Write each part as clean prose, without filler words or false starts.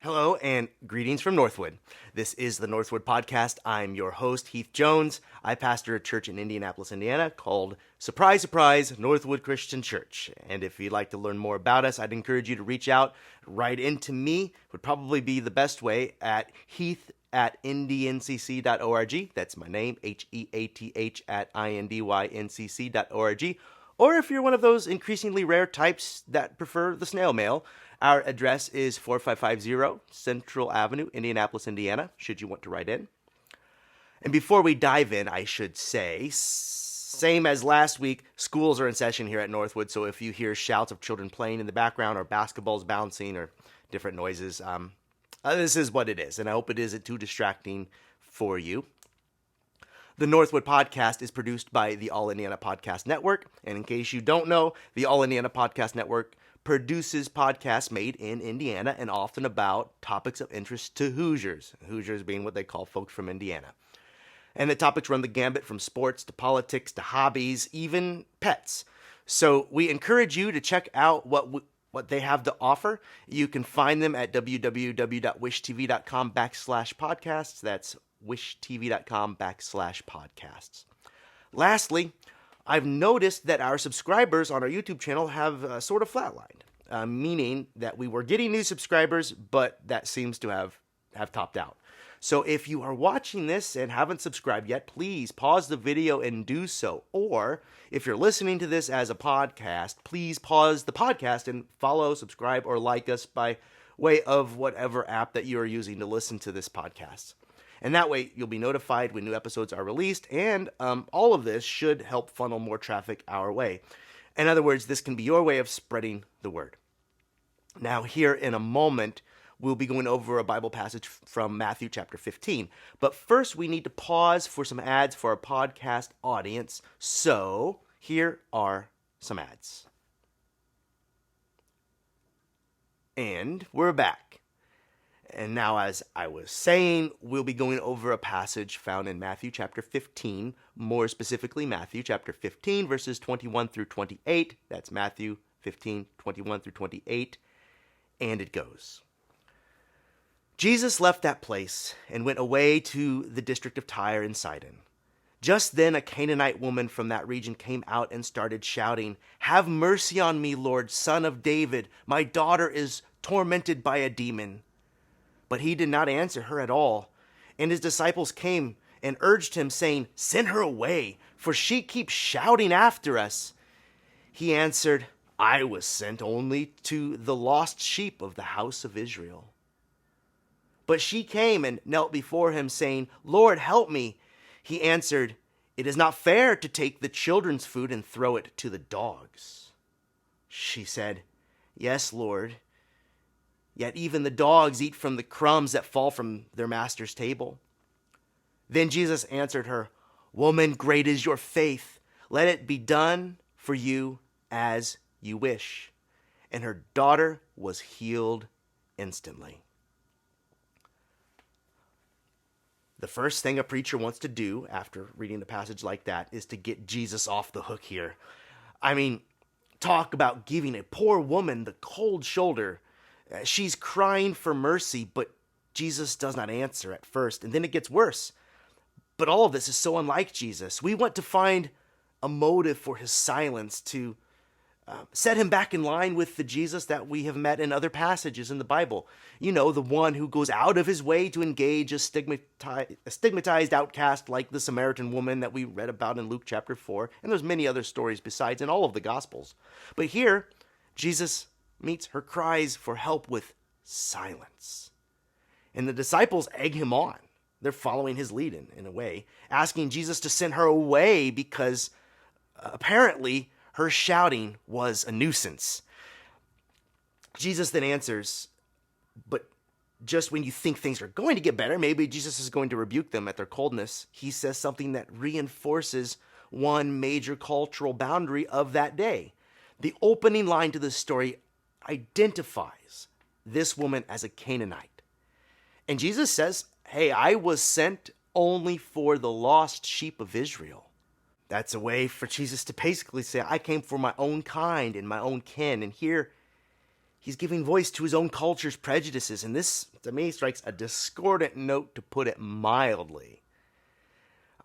Hello and greetings from Northwood. This is the Northwood Podcast. I'm your host, Heath Jones. I pastor a church in Indianapolis, Indiana called Surprise, Surprise, Northwood Christian Church. And if you'd like to learn more about us, I'd encourage you to reach out, write into me, would probably be the best way at heath@indncc.org. That's my name, Heath at INDYNCC.org. Or if you're one of those increasingly rare types that prefer the snail mail, our address is 4550 Central Avenue, Indianapolis, Indiana, should you want to write in. And before we dive in, I should say, same as last week, schools are in session here at Northwood, so if you hear shouts of children playing in the background or basketballs bouncing or different noises, this is what it is, and I hope it isn't too distracting for you. The Northwood Podcast is produced by the All Indiana Podcast Network, and in case you don't know, the All Indiana Podcast Network produces podcasts made in Indiana and often about topics of interest to Hoosiers, Hoosiers being what they call folks from Indiana. And the topics run the gambit from sports to politics to hobbies, even pets. So we encourage you to check out what they have to offer. You can find them at www.wishtv.com/podcasts. That's wishtv.com/podcasts. Lastly, I've noticed that our subscribers on our YouTube channel have sort of flatlined, meaning that we were getting new subscribers, but that seems to have topped out. So if you are watching this and haven't subscribed yet, please pause the video and do so. Or if you're listening to this as a podcast, please pause the podcast and follow, subscribe, or like us by way of whatever app that you are using to listen to this podcast. And that way, you'll be notified when new episodes are released, and all of this should help funnel more traffic our way. In other words, this can be your way of spreading the word. Now, here in a moment, we'll be going over a Bible passage from Matthew chapter 15. But first, we need to pause for some ads for our podcast audience. So, here are some ads. And we're back. And now, as I was saying, we'll be going over a passage found in Matthew chapter 15, more specifically Matthew chapter 15, verses 21 through 28. That's Matthew 15, 21 through 28. And it goes. Jesus left that place and went away to the district of Tyre and Sidon. Just then a Canaanite woman from that region came out and started shouting, "Have mercy on me, Lord, Son of David. My daughter is tormented by a demon." But he did not answer her at all. And his disciples came and urged him, saying, "Send her away, for she keeps shouting after us." He answered, "I was sent only to the lost sheep of the house of Israel." But she came and knelt before him, saying, "Lord, help me." He answered, "It is not fair to take the children's food and throw it to the dogs." She said, "Yes, Lord. Yet even the dogs eat from the crumbs that fall from their master's table." Then Jesus answered her, "Woman, great is your faith. Let it be done for you as you wish." And her daughter was healed instantly. The first thing a preacher wants to do after reading a passage like that is to get Jesus off the hook here. I mean, talk about giving a poor woman the cold shoulder. She's crying for mercy, but Jesus does not answer at first, and then it gets worse. But all of this is so unlike Jesus. We want to find a motive for his silence to set him back in line with the Jesus that we have met in other passages in the Bible. You know, the one who goes out of his way to engage a stigmatized outcast like the Samaritan woman that we read about in Luke chapter 4, and there's many other stories besides in all of the Gospels. But here, Jesus meets her cries for help with silence. And the disciples egg him on. They're following his lead in a way, asking Jesus to send her away because apparently her shouting was a nuisance. Jesus then answers, but just when you think things are going to get better, maybe Jesus is going to rebuke them at their coldness, he says something that reinforces one major cultural boundary of that day. The opening line to this story identifies this woman as a Canaanite. And Jesus says, "Hey, I was sent only for the lost sheep of Israel." That's a way for Jesus to basically say, I came for my own kind and my own kin. And here He's giving voice to his own culture's prejudices, and this, to me, strikes a discordant note, to put it mildly.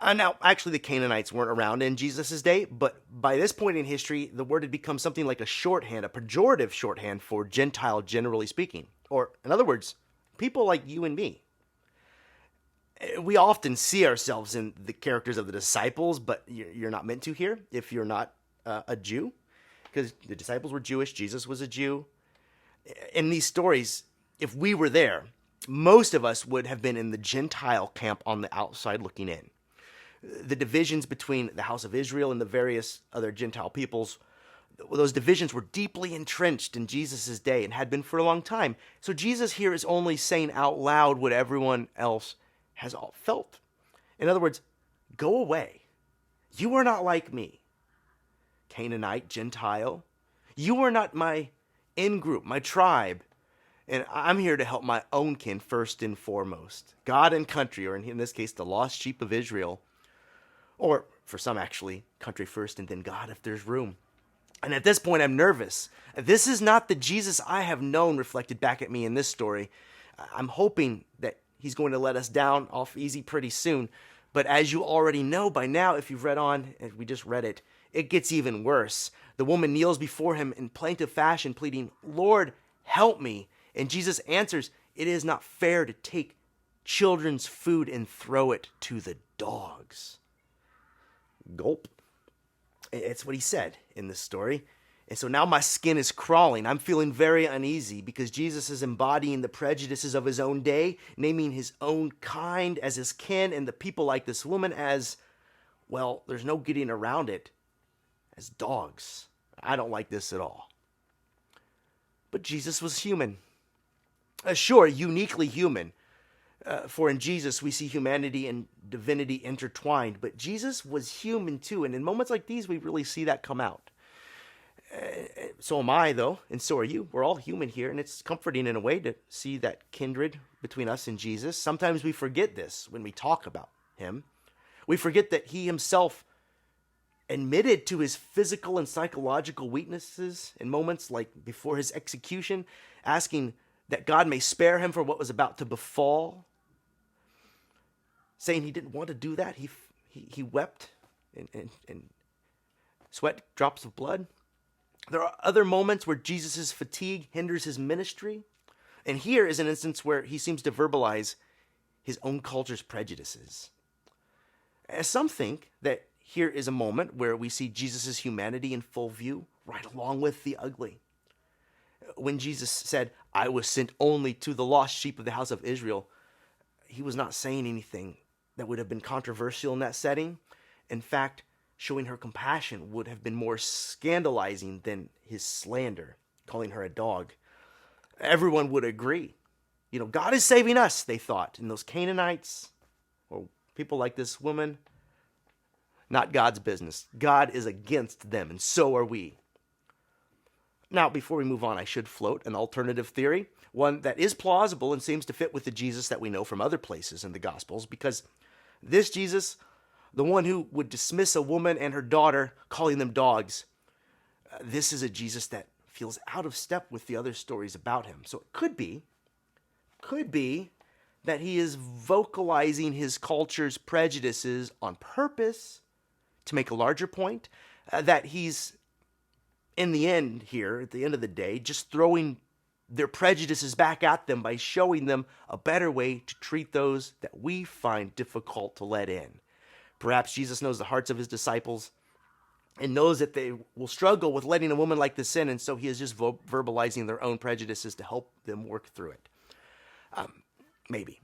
Now, actually, the Canaanites weren't around in Jesus' day, but by this point in history, the word had become something like a shorthand, a pejorative shorthand for Gentile, generally speaking. Or, in other words, people like you and me. We often see ourselves in the characters of the disciples, but you're not meant to here if you're not a Jew, because the disciples were Jewish, Jesus was a Jew. In these stories, if we were there, most of us would have been in the Gentile camp on the outside looking in. The divisions between the house of Israel and the various other Gentile peoples, those divisions were deeply entrenched in Jesus' day and had been for a long time. So Jesus here is only saying out loud what everyone else has all felt. In other words, go away. You are not like me, Canaanite, Gentile. You are not my in-group, my tribe. And I'm here to help my own kin first and foremost. God and country, or in this case, the lost sheep of Israel. Or, for some actually, country first and then God if there's room. And at this point, I'm nervous. This is not the Jesus I have known reflected back at me in this story. I'm hoping that he's going to let us down off easy pretty soon. But as you already know by now, if you've read on, and we just read it, it gets even worse. The woman kneels before him in plaintive fashion, pleading, "Lord, help me." And Jesus answers, "It is not fair to take children's food and throw it to the dogs." Gulp. It's what he said in this story. And so now my skin is crawling. I'm feeling very uneasy because Jesus is embodying the prejudices of his own day, naming his own kind as his kin and the people like this woman as, well, there's no getting around it, as dogs. I don't like this at all. But Jesus was human. Sure, uniquely human. For in Jesus, we see humanity and divinity intertwined. But Jesus was human too. And in moments like these, we really see that come out. So am I, though, and so are you. We're all human here. And it's comforting in a way to see that kindred between us and Jesus. Sometimes we forget this when we talk about him. We forget that he himself admitted to his physical and psychological weaknesses in moments like before his execution, asking that God may spare him for what was about to befall. Saying he didn't want to do that. He wept and sweat drops of blood. There are other moments where Jesus' fatigue hinders his ministry. And here is an instance where he seems to verbalize his own culture's prejudices. As some think that here is a moment where we see Jesus' humanity in full view, right along with the ugly. When Jesus said, "I was sent only to the lost sheep of the house of Israel," he was not saying anything that would have been controversial in that setting. In fact, showing her compassion would have been more scandalizing than his slander, calling her a dog. Everyone would agree. God is saving us, they thought. And those Canaanites, or people like this woman, not God's business. God is against them, and so are we. Now, before we move on, I should float an alternative theory, one that is plausible and seems to fit with the Jesus that we know from other places in the Gospels, because this Jesus, the one who would dismiss a woman and her daughter, calling them dogs, this is a Jesus that feels out of step with the other stories about him. So it could be that he is vocalizing his culture's prejudices on purpose to make a larger point, that he's, in the end here, at the end of the day, just throwing their prejudices back at them by showing them a better way to treat those that we find difficult to let in. Perhaps Jesus knows the hearts of his disciples and knows that they will struggle with letting a woman like this in, and so he is just verbalizing their own prejudices to help them work through it. Maybe.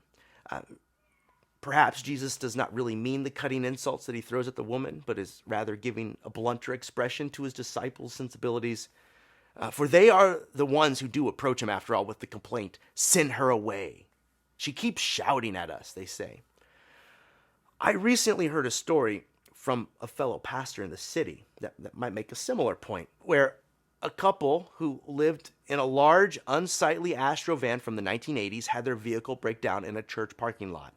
Perhaps Jesus does not really mean the cutting insults that he throws at the woman, but is rather giving a blunter expression to his disciples' sensibilities. For they are the ones who do approach him, after all, with the complaint, "Send her away. She keeps shouting at us," they say. I recently heard a story from a fellow pastor in the city that might make a similar point, where a couple who lived in a large, unsightly Astro van from the 1980s had their vehicle break down in a church parking lot.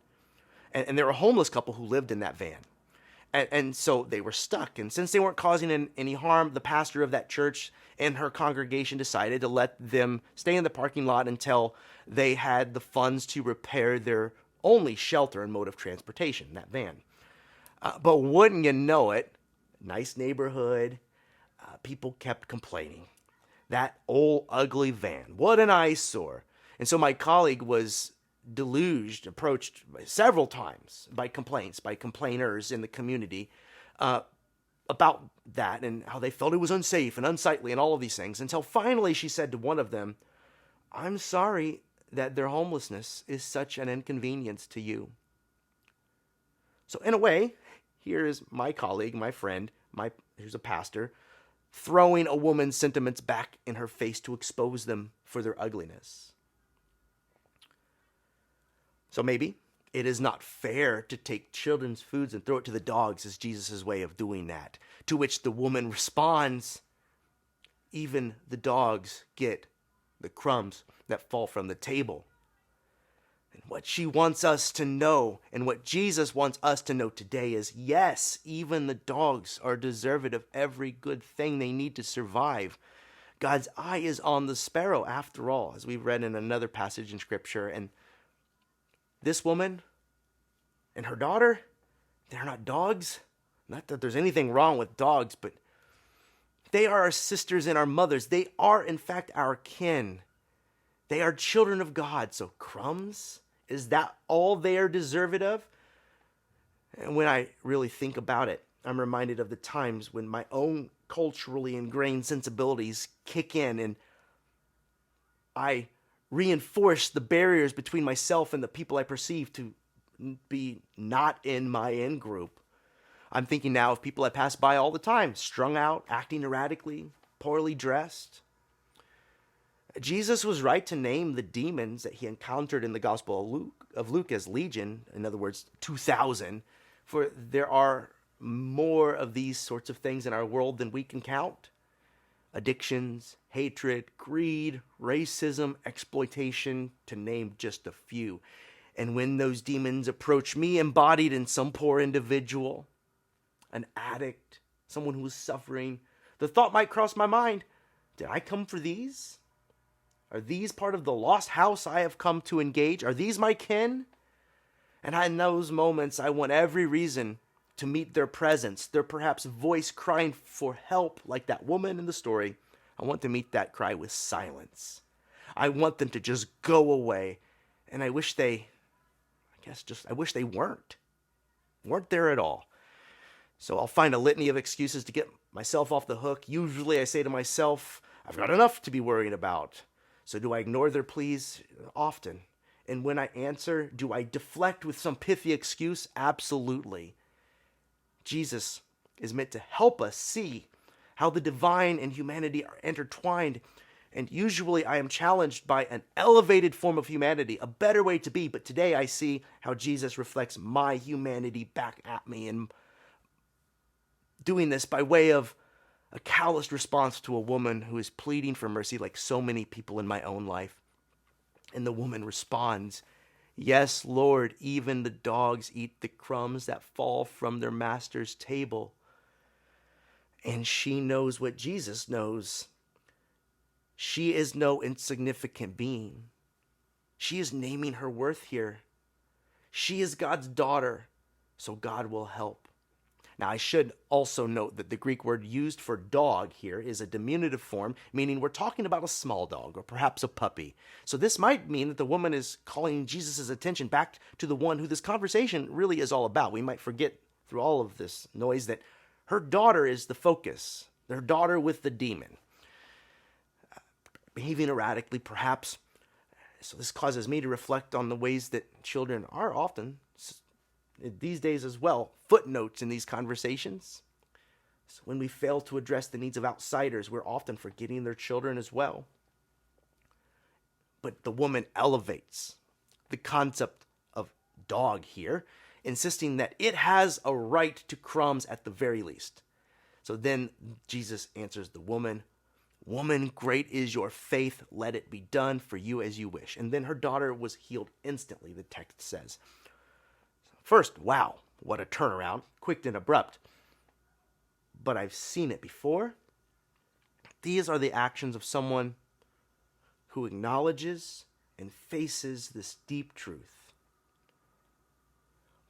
And they were a homeless couple who lived in that van. And so they were stuck. And since they weren't causing any harm, the pastor of that church and her congregation decided to let them stay in the parking lot until they had the funds to repair their only shelter and mode of transportation, that van. But wouldn't you know it, nice neighborhood, people kept complaining. That old ugly van, what an eyesore. And so my colleague was approached several times by complaints, by complainers in the community about that and how they felt it was unsafe and unsightly and all of these things, until finally she said to one of them, "I'm sorry that their homelessness is such an inconvenience to you." So in a way, here is my colleague, my friend, who's a pastor, throwing a woman's sentiments back in her face to expose them for their ugliness. So maybe it is not fair to take children's foods and throw it to the dogs as Jesus' way of doing that. To which the woman responds, "Even the dogs get the crumbs that fall from the table." And what she wants us to know, and what Jesus wants us to know today is, yes, even the dogs are deserving of every good thing they need to survive. God's eye is on the sparrow after all, as we've read in another passage in Scripture. And this woman and her daughter, they're not dogs. Not that there's anything wrong with dogs, but they are our sisters and our mothers. They are, in fact, our kin. They are children of God. So crumbs, is that all they are deserved of? And when I really think about it, I'm reminded of the times when my own culturally ingrained sensibilities kick in and I reinforce the barriers between myself and the people I perceive to be not in my in group. I'm thinking now of people I pass by all the time, strung out, acting erratically, poorly dressed. Jesus was right to name the demons that he encountered in the Gospel of Luke as legion, in other words, 2,000, for there are more of these sorts of things in our world than we can count. Addictions, hatred, greed, racism, exploitation, to name just a few. And when those demons approach me embodied in some poor individual, an addict, someone who is suffering, the thought might cross my mind, did I come for these? Are these part of the lost house I have come to engage? Are these my kin? And in those moments, I want every reason to meet their presence, their perhaps voice crying for help like that woman in the story. I want to meet that cry with silence. I want them to just go away. And I wish they weren't there at all. So I'll find a litany of excuses to get myself off the hook. Usually I say to myself, I've got enough to be worrying about. So do I ignore their pleas? Often. And when I answer, do I deflect with some pithy excuse? Absolutely. Jesus is meant to help us see how the divine and humanity are intertwined. And usually I am challenged by an elevated form of humanity, a better way to be. But today I see how Jesus reflects my humanity back at me, and doing this by way of a calloused response to a woman who is pleading for mercy, like so many people in my own life. And the woman responds, "Yes, Lord, even the dogs eat the crumbs that fall from their master's table." And she knows what Jesus knows. She is no insignificant being. She is naming her worth here. She is God's daughter, so God will help. Now, I should also note that the Greek word used for dog here is a diminutive form, meaning we're talking about a small dog or perhaps a puppy. So this might mean that the woman is calling Jesus' attention back to the one who this conversation really is all about. We might forget through all of this noise that her daughter is the focus, her daughter with the demon. Behaving erratically, perhaps. So this causes me to reflect on the ways that children are often, these days as well, footnotes in these conversations. So when we fail to address the needs of outsiders, we're often forgetting their children as well. But the woman elevates the concept of dog here, insisting that it has a right to crumbs at the very least. So then Jesus answers the woman, "Woman, great is your faith. Let it be done for you as you wish." And then her daughter was healed instantly, the text says. First, wow, what a turnaround, quick and abrupt. But I've seen it before. These are the actions of someone who acknowledges and faces this deep truth.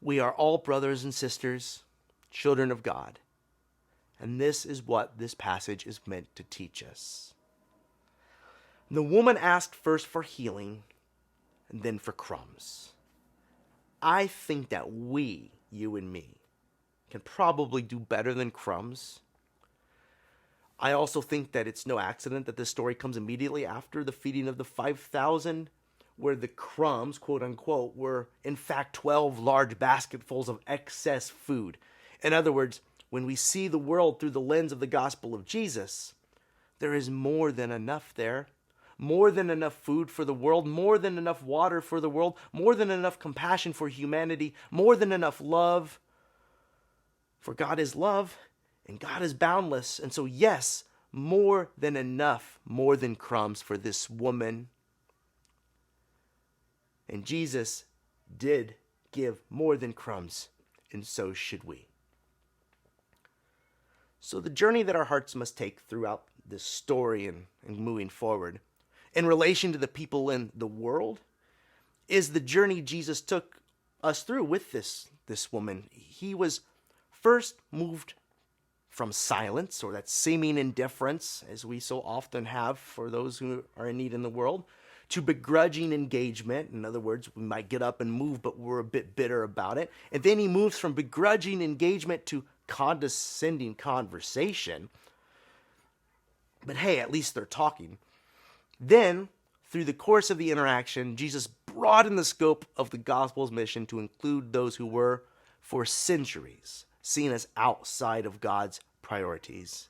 We are all brothers and sisters, children of God. And this is what this passage is meant to teach us. The woman asked first for healing and then for crumbs. I think that we, you and me, can probably do better than crumbs. I also think that it's no accident that this story comes immediately after the feeding of the 5,000, where the crumbs, quote unquote, were in fact 12 large basketfuls of excess food. In other words, when we see the world through the lens of the gospel of Jesus, there is more than enough there. More than enough food for the world, more than enough water for the world, more than enough compassion for humanity, more than enough love. For God is love, and God is boundless. And so, yes, more than enough, more than crumbs for this woman. And Jesus did give more than crumbs, and so should we. So the journey that our hearts must take throughout this story and moving forward, in relation to the people in the world, is the journey Jesus took us through with this woman. He was first moved from silence, or that seeming indifference, as we so often have for those who are in need in the world, to begrudging engagement. In other words, we might get up and move, but we're a bit bitter about it. And then he moves from begrudging engagement to condescending conversation. But hey, at least they're talking. Then, through the course of the interaction, Jesus broadened the scope of the gospel's mission to include those who were, for centuries, seen as outside of God's priorities.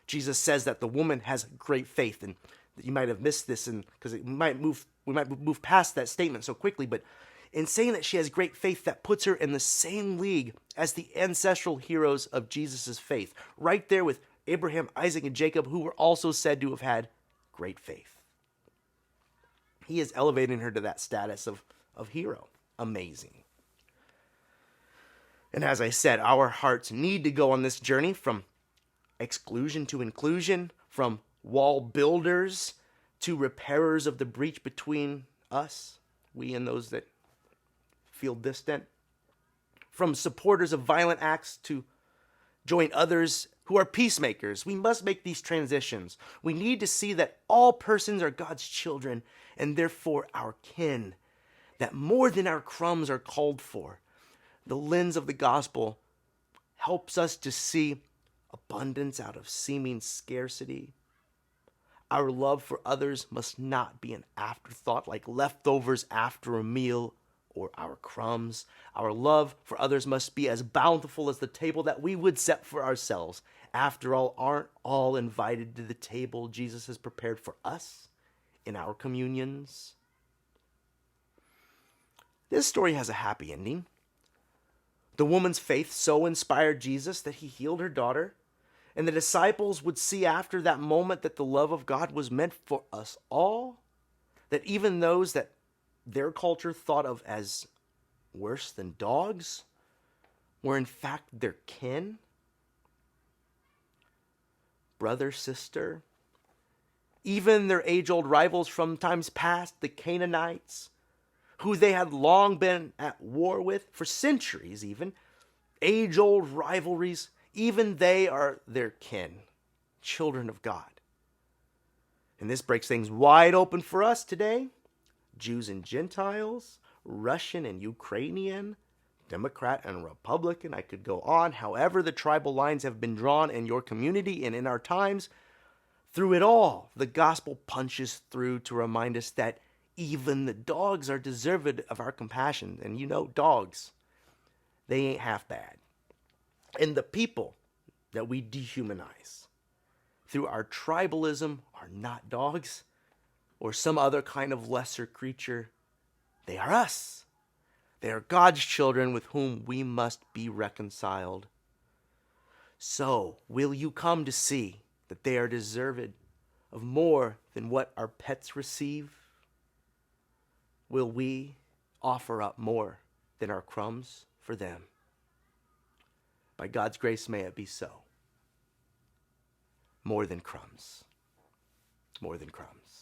Jesus says that the woman has great faith, and you might have missed this, and because we might move past that statement so quickly, but in saying that she has great faith, that puts her in the same league as the ancestral heroes of Jesus' faith, right there with Abraham, Isaac, and Jacob, who were also said to have had great faith. He is elevating her to that status of hero. Amazing. And as I said, our hearts need to go on this journey from exclusion to inclusion, from wall builders to repairers of the breach between us, we and those that feel distant, from supporters of violent acts to join others who are peacemakers. We must make these transitions. We need to see that all persons are God's children and therefore our kin, that more than our crumbs are called for. The lens of the gospel helps us to see abundance out of seeming scarcity. Our love for others must not be an afterthought like leftovers after a meal or our crumbs. Our love for others must be as bountiful as the table that we would set for ourselves. After all, aren't all invited to the table Jesus has prepared for us in our communions? This story has a happy ending. The woman's faith so inspired Jesus that he healed her daughter, and the disciples would see after that moment that the love of God was meant for us all, that even those that their culture thought of as worse than dogs were in fact their kin. Brother, sister, even their age-old rivals from times past, the Canaanites, who they had long been at war with for centuries even, age-old rivalries, even they are their kin, children of God. And this breaks things wide open for us today. Jews and Gentiles, Russian and Ukrainian, Democrat and Republican, I could go on. However the tribal lines have been drawn in your community and in our times, through it all, the gospel punches through to remind us that even the dogs are deserved of our compassion. And you know, dogs, they ain't half bad. And the people that we dehumanize through our tribalism are not dogs or some other kind of lesser creature. They are us. They are God's children with whom we must be reconciled. So, will you come to see that they are deserved of more than what our pets receive? Will we offer up more than our crumbs for them? By God's grace, may it be so. More than crumbs. More than crumbs.